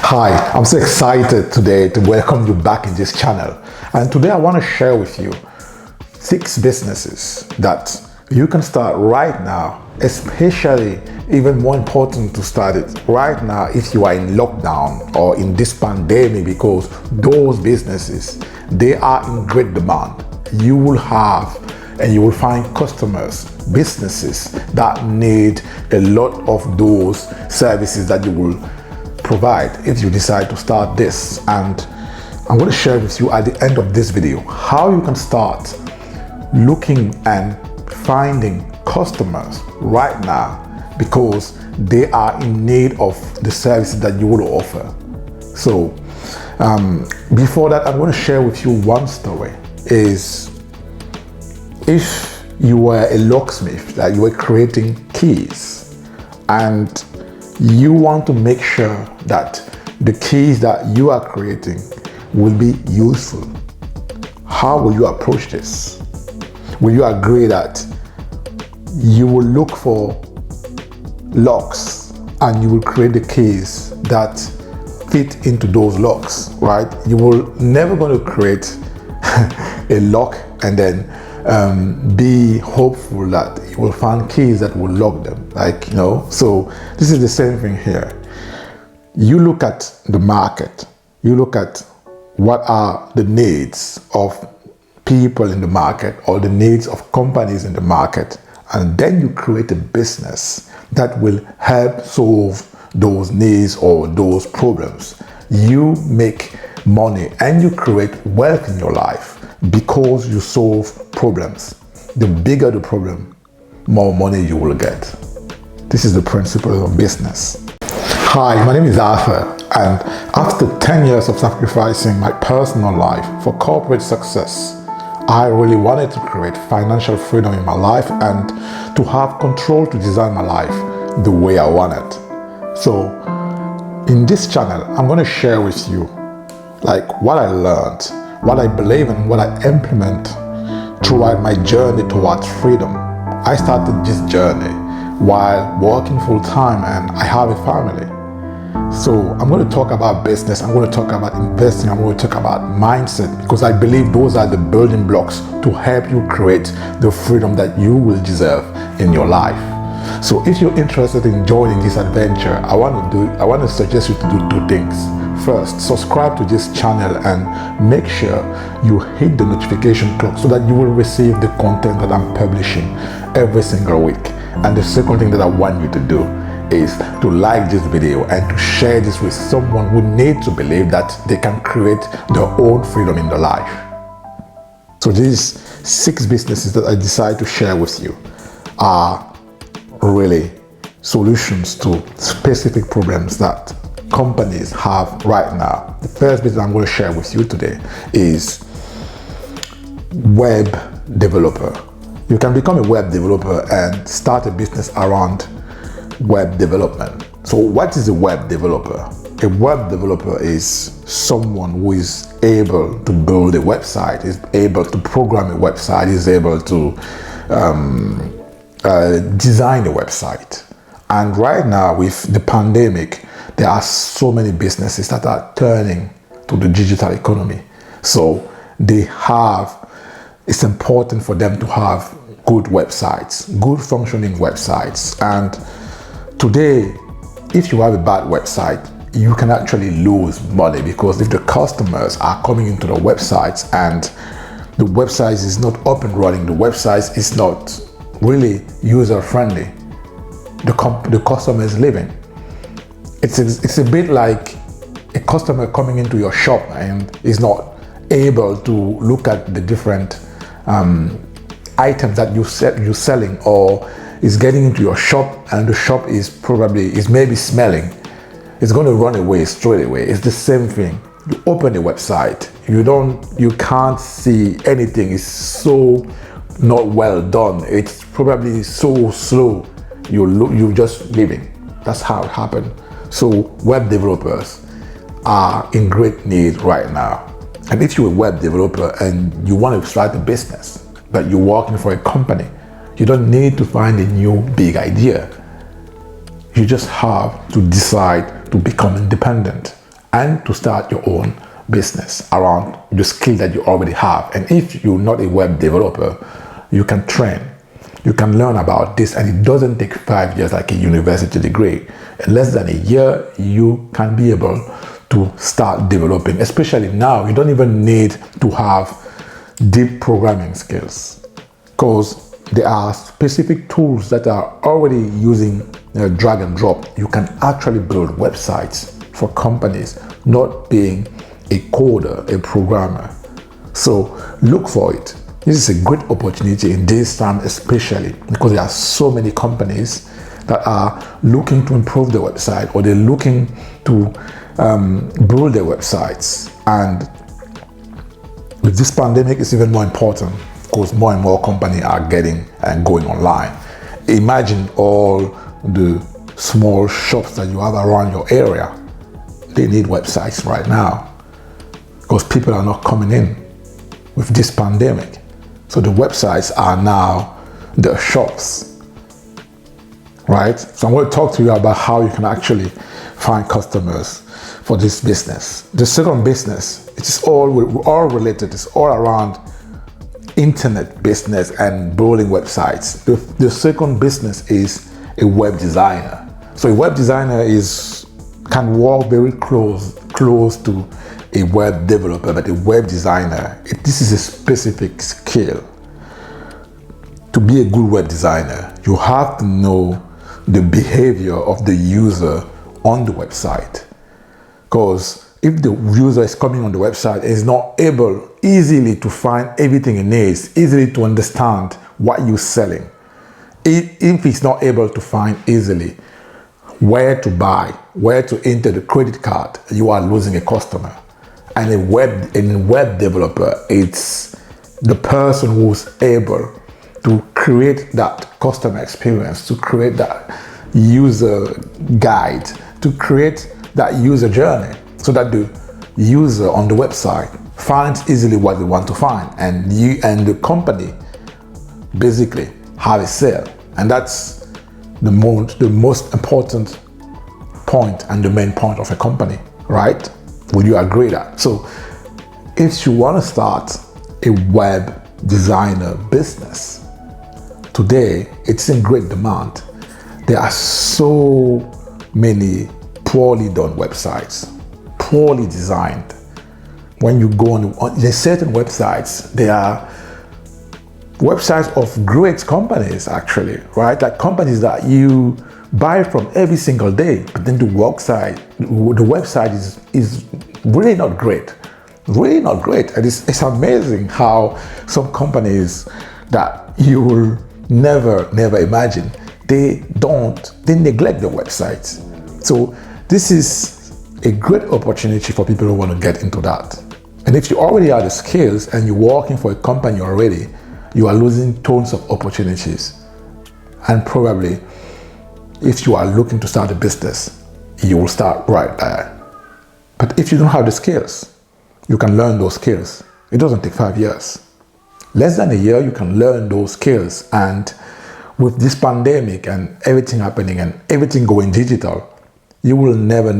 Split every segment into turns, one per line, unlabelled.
Hi, I'm so excited today to welcome you back in this channel. And today I want to share with you 6 businesses that you can start right now, especially even more important to start it right now if you are in lockdown or in this pandemic, because those businesses, they are in great demand. You will have and you will find customers, businesses that need a lot of those services that you will provide if you decide to start this. And I'm going to share with you at the end of this video how you can start looking and finding customers right now because they are in need of the services that you will offer. So before that, I'm going to share with you one story. Is if you were a locksmith, that you were creating keys and you want to make sure that the keys that you are creating will be useful, how will you approach this? Will you agree that you will look for locks and you will create the keys that fit into those locks, right? You will never going to create a lock and then be hopeful that you will find keys that will lock them, so this is the same thing here. You look at the market, you look at what are the needs of people in the market or the needs of companies in the market, and then you create a business that will help solve those needs or those problems. You make money and you create wealth in your life because you solve problems. The bigger the problem, more money you will get. This is the principle of business. Hi, my name is Arthur, and after 10 years of sacrificing my personal life for corporate success, I really wanted to create financial freedom in my life and to have control to design my life the way I want it. So in this channel, I'm going to share with you what I learned, what I believe in, what I implement throughout my journey towards freedom. I started this journey while working full time and I have a family. So I'm going to talk about business, I'm going to talk about investing, I'm going to talk about mindset, because I believe those are the building blocks to help you create the freedom that you will deserve in your life. So if you're interested in joining this adventure, I want to suggest you to do 2 things. First, subscribe to this channel and make sure you hit the notification clock so that you will receive the content that I'm publishing every single week. And the second thing that I want you to do is to like this video and to share this with someone who needs to believe that they can create their own freedom in their life. So these 6 businesses that I decide to share with you are really solutions to specific problems that companies have right now. The first business I'm going to share with you today is web developer. You can become a web developer and start a business around web development. So what is a web developer? A web developer is someone who is able to build a website, is able to program a website, is able to design a website. And right now with the pandemic, there are so many businesses that are turning to the digital economy. So it's important for them to have good websites, good functioning websites. And today, if you have a bad website, you can actually lose money, because if the customers are coming into the websites and the website is not up and running, the website is not really user friendly, the customer is leaving. It's a bit like a customer coming into your shop and is not able to look at the different items that you're selling, or is getting into your shop and the shop is maybe smelling. It's going to run away straight away. It's the same thing. You open a website, you can't see anything. It's so not well done. It's probably so slow. You're just leaving. That's how it happened. So web developers are in great need right now. And if you're a web developer and you want to start a business, but you're working for a company, you don't need to find a new big idea. You just have to decide to become independent and to start your own business around the skill that you already have. And if you're not a web developer, you can train, you can learn about this, and it doesn't take 5 years like a university degree. In less than a year, you can be able to start developing. Especially now, you don't even need to have deep programming skills, because there are specific tools that are already using drag and drop. You can actually build websites for companies, not being a coder, a programmer. So look for it. This is a great opportunity in this time, especially because there are so many companies that are looking to improve their website, or they're looking to build their websites. And with this pandemic, it's even more important because more and more companies are getting and going online. Imagine all the small shops that you have around your area. They need websites right now because people are not coming in with this pandemic. So the websites are now the shops, right? So I'm going to talk to you about how you can actually find customers for this business. The second business, it's all related. It's all around internet business and building websites. The second business is a web designer. So a web designer can work very close to a web developer, but a web designer, this is a specific skill. To be a good web designer, you have to know the behavior of the user on the website. Because if the user is coming on the website and is not able easily to find everything he needs, easily to understand what you're selling, if he's not able to find easily where to buy, where to enter the credit card, you are losing a customer. And a web developer, it's the person who's able to create that customer experience, to create that user guide, to create that user journey, so that the user on the website finds easily what they want to find, and you and the company basically have a sale. And that's the most important point and the main point of a company, right? Would you agree that? So if you want to start a web designer business, today it's in great demand. There are so many poorly done websites, poorly designed. When you go on there's certain websites, they are websites of great companies actually, right? Like companies that you buy from every single day, but then the website is really not great. Really not great. And it's amazing how some companies that you will never imagine, they neglect their websites. So this is a great opportunity for people who want to get into that. And if you already have the skills and you're working for a company already, you are losing tons of opportunities. And probably if you are looking to start a business, you will start right there. But if you don't have the skills, you can learn those skills. It doesn't take 5 years. Less than a year, you can learn those skills. And with this pandemic and everything happening and everything going digital, you will never,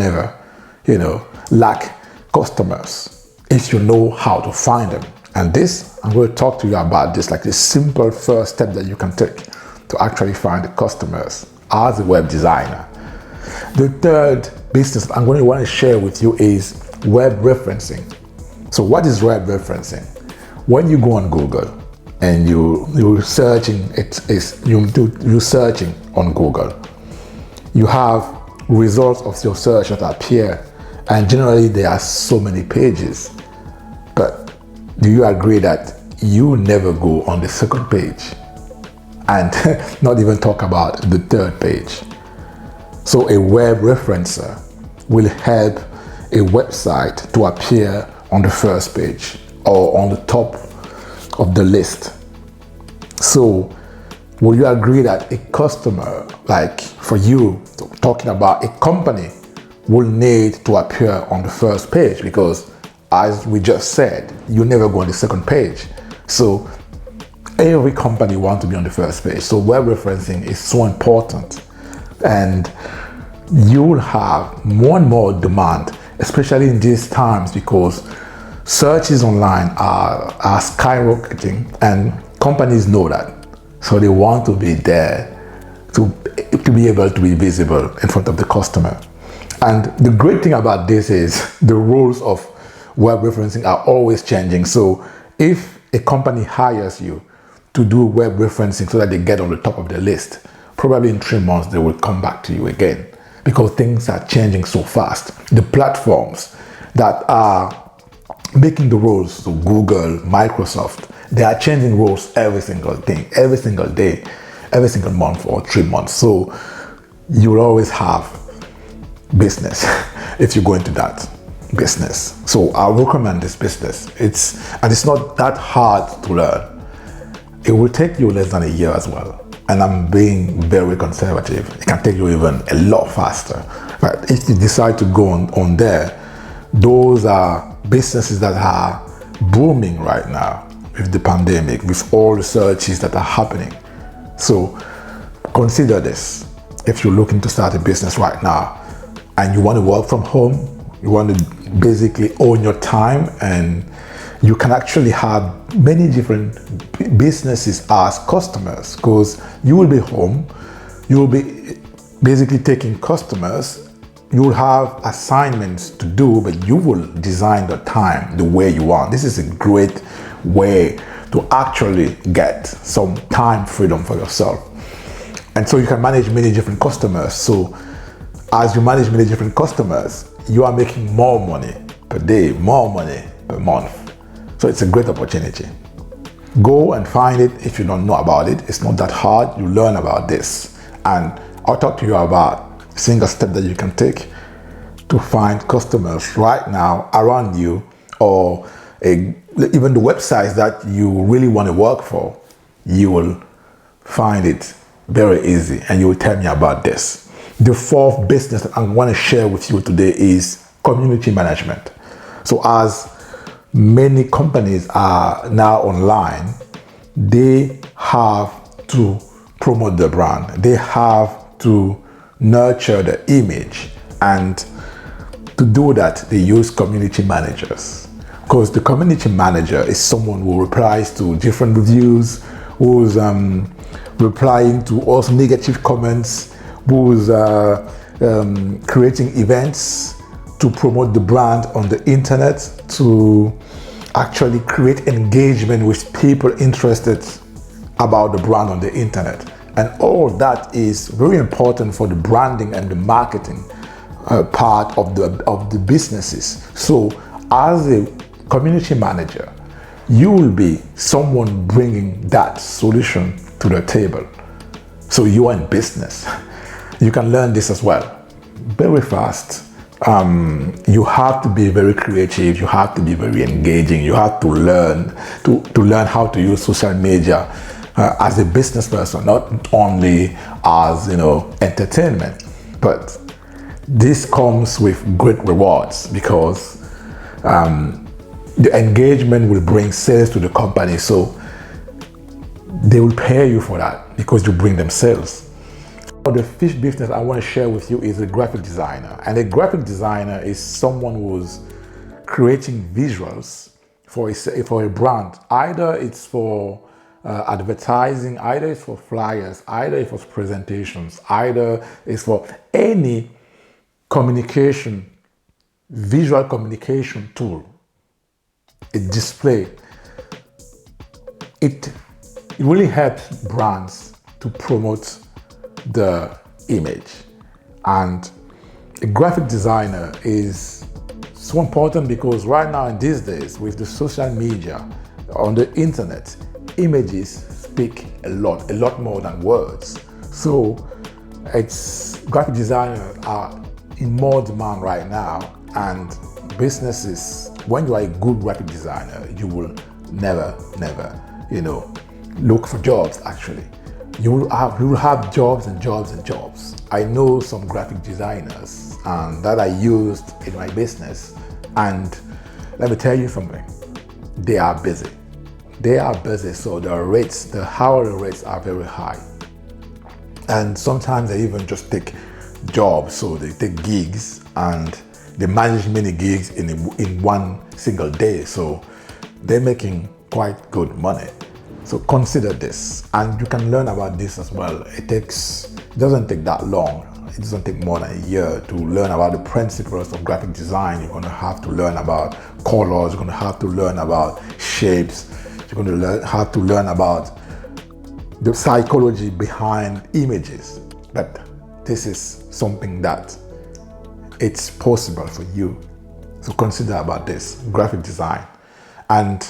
lack customers if you know how to find them. And this, I'm going to talk to you about this, like this simple first step that you can take to actually find the customers as a web designer. The third business I'm going to want to share with you is web referencing. So what is web referencing? When you go on Google and you're searching, you're searching on Google, you have results of your search that appear, and generally there are so many pages. But do you agree that you never go on the second page, and not even talk about the third page? So a web referencer will help a website to appear on the first page or on the top of the list. So will you agree that a customer, like for you, talking about a company, will need to appear on the first page? Because as we just said, you never go on the second page. So every company wants to be on the first page. So web referencing is so important, and you will have more and more demand especially in these times, because searches online are skyrocketing and companies know that. So they want to be there to be able to be visible in front of the customer. And the great thing about this is the rules of web referencing are always changing. So if a company hires you to do web referencing so that they get on the top of the list, probably in 3 months they will come back to you again, because things are changing so fast. The platforms that are making the rules, so Google, Microsoft, they are changing rules every single thing, every single day, every single month or 3 months. So you will always have business if you go into that business. So I recommend this business. It's not that hard to learn. It will take you less than a year as well. And I'm being very conservative. It can take you even a lot faster. But if you decide to go on there, those are businesses that are booming right now with the pandemic, with all the searches that are happening. So consider this. If you're looking to start a business right now and you want to work from home, you want to basically own your time, and you can actually have many different businesses as customers, because you will be home, you will be basically taking customers, you will have assignments to do, but you will design the time the way you want. This is a great way to actually get some time freedom for yourself. And so you can manage many different customers. So as you manage many different customers, you are making more money per day, more money per month. So it's a great opportunity. Go and find it if you don't know about it. It's not that hard. You learn about this. And I'll talk to you about a single step that you can take to find customers right now around you, or even the websites that you really want to work for. You will find it very easy, and you will tell me about this. The fourth business that I want to share with you today is community management. So as many companies are now online, they have to promote the brand. They have to nurture the image, and to do that, they use community managers. Because the community manager is someone who replies to different reviews, who's replying to also negative comments, who's creating events to promote the brand on the internet, to actually create engagement with people interested about the brand on the internet. And all that is very important for the branding and the marketing part of the businesses. So as a community manager, you will be someone bringing that solution to the table. So you are in business. You can learn this as well very fast. You have to be very creative. You have to be very engaging. You have to learn learn how to use social media as a business person, not only as entertainment. But this comes with great rewards, because the engagement will bring sales to the company. So they will pay you for that because you bring them sales. The fifth business I want to share with you is a graphic designer. And a graphic designer is someone who's creating visuals for a brand. Either it's for advertising, either it's for flyers, either it's for presentations, either it's for any communication, visual communication tool. It display. It really helps brands to promote the image. And a graphic designer is so important, because right now in these days with the social media on the internet, images speak a lot more than words. So graphic designers are in more demand right now, and businesses, when you are a good graphic designer, you will never look for jobs. Actually, you will have jobs and jobs and jobs. I know some graphic designers that I used in my business, and let me tell you something, they are busy. So the hourly rates are very high, and sometimes they even just take jobs. So they take gigs and they manage many gigs in one single day. So they're making quite good money. So consider this, and you can learn about this as well. It doesn't take that long. It doesn't take more than a year to learn about the principles of graphic design. You're going to have to learn about colors. You're going to have to learn about shapes. You're going to have to learn about the psychology behind images. But this is something that it's possible for you. So consider about this, graphic design. And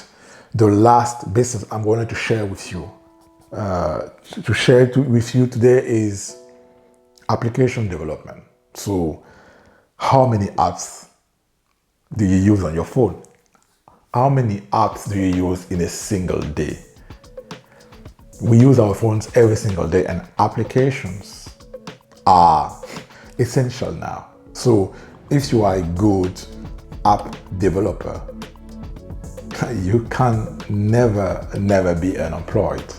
the last business I'm going to share with you, with you today is application development. So how many apps do you use on your phone? How many apps do you use in a single day? We use our phones every single day, and applications are essential now. So if you are a good app developer, you can never be unemployed.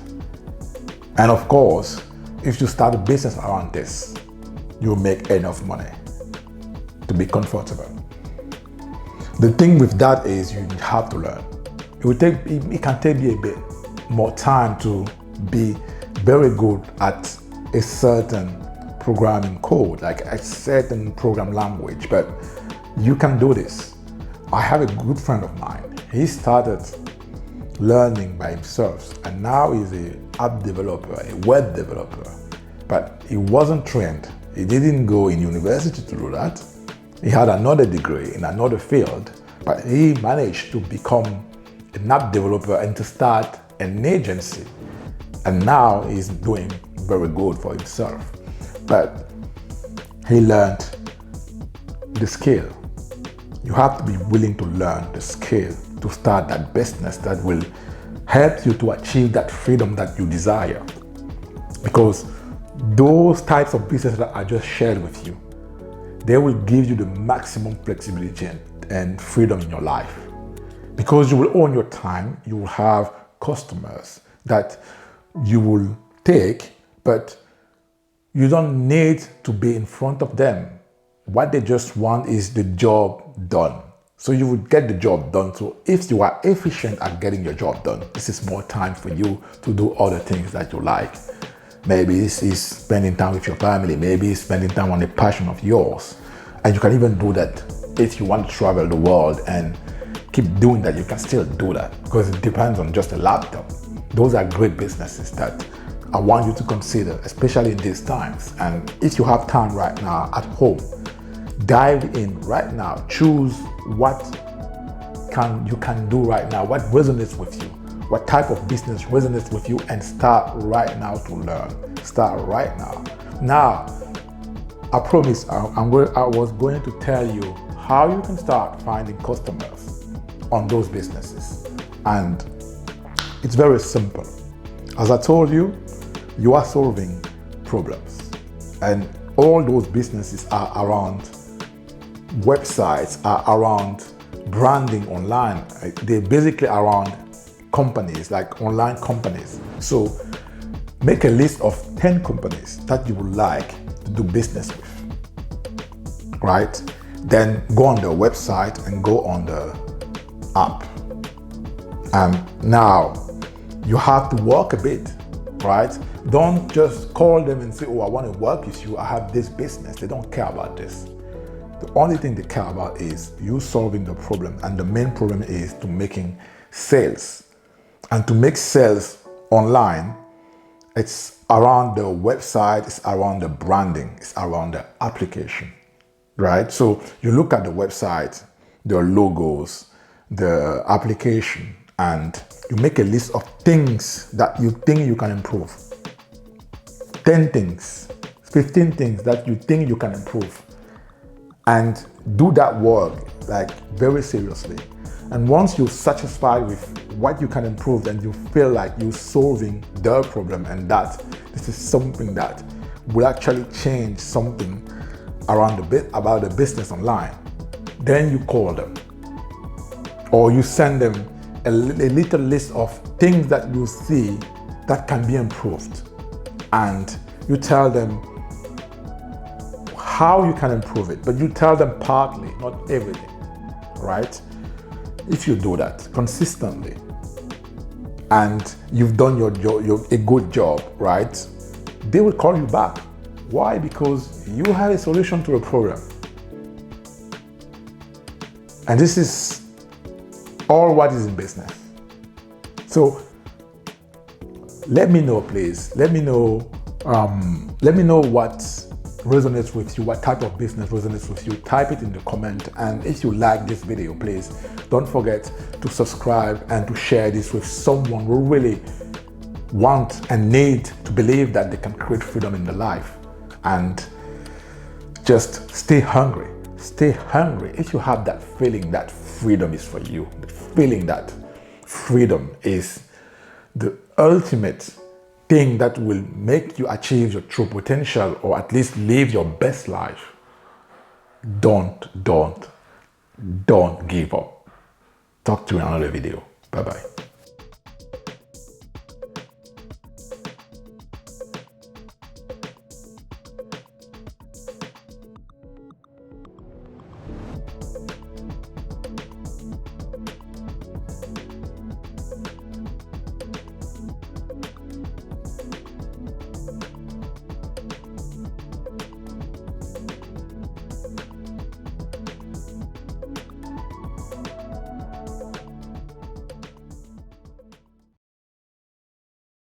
And of course, if you start a business around this, you'll make enough money to be comfortable. The thing with that is you have to learn. It can take you a bit more time to be very good at a certain programming code, like a certain program language, but you can do this. I have a good friend of mine. He started learning by himself, and now he's an app developer, a web developer, but he wasn't trained. He didn't go in university to do that. He had another degree in another field, but he managed to become an app developer and to start an agency. And now he's doing very good for himself. But he learned the skill. You have to be willing to learn the skill to start that business that will help you to achieve that freedom that you desire. Because those types of businesses that I just shared with you, they will give you the maximum flexibility and freedom in your life. Because you will own your time, you will have customers that you will take, but you don't need to be in front of them. What they just want is the job done. So you will get the job done. So if you are efficient at getting your job done, this is more time for you to do other things that you like. Maybe it's spending time with your family. Maybe it's spending time on a passion of yours. And you can even do that if you want to travel the world and keep doing that. You can still do that because it depends on just a laptop. Those are great businesses that I want you to consider, especially in these times. And if you have time right now at home, dive in right now. Choose what you can do right now, what resonates with you, what type of business resonates with you, and start right now to learn. Start right now. Now, I promise I was going to tell you how you can start finding customers on those businesses. And it's very simple. As I told you, you are solving problems. And all those businesses are around websites, are around branding online. They're basically around companies, like online companies. So make a list of 10 companies that you would like to do business with, right? Then go on their website and go on the app. And now you have to work a bit, right? Don't just call them and say, oh, I want to work with you. I have this business. They don't care about this. The only thing they care about is you solving the problem. And the main problem is to making sales. And to make sales online, it's around the website, it's around the branding, it's around the application, right? So you look at the website, the logos, the application, and you make a list of things that you think you can improve. 10 things, 15 things that you think you can improve. And do that work like very seriously. And once you're satisfied with what you can improve and you feel like you're solving their problem and that this is something that will actually change something around about the business online, then you call them or you send them a little list of things that you see that can be improved, and you tell them how you can improve it, but you tell them partly, not everything, right? If you do that consistently and you've done a good job, right? They will call you back. Why? Because you have a solution to a problem. And this is all what is in business. So let me know, please. Let me know what resonates with you, what type of business resonates with you. Type it in the comment. And if you like this video, please don't forget to subscribe and to share this with someone who really want and need to believe that they can create freedom in their life. And just stay hungry. Stay hungry. If you have that feeling that freedom is for you, the feeling that freedom is the ultimate thing that will make you achieve your true potential, or at least live your best life, don't give up. Talk to you in another video. Bye-bye.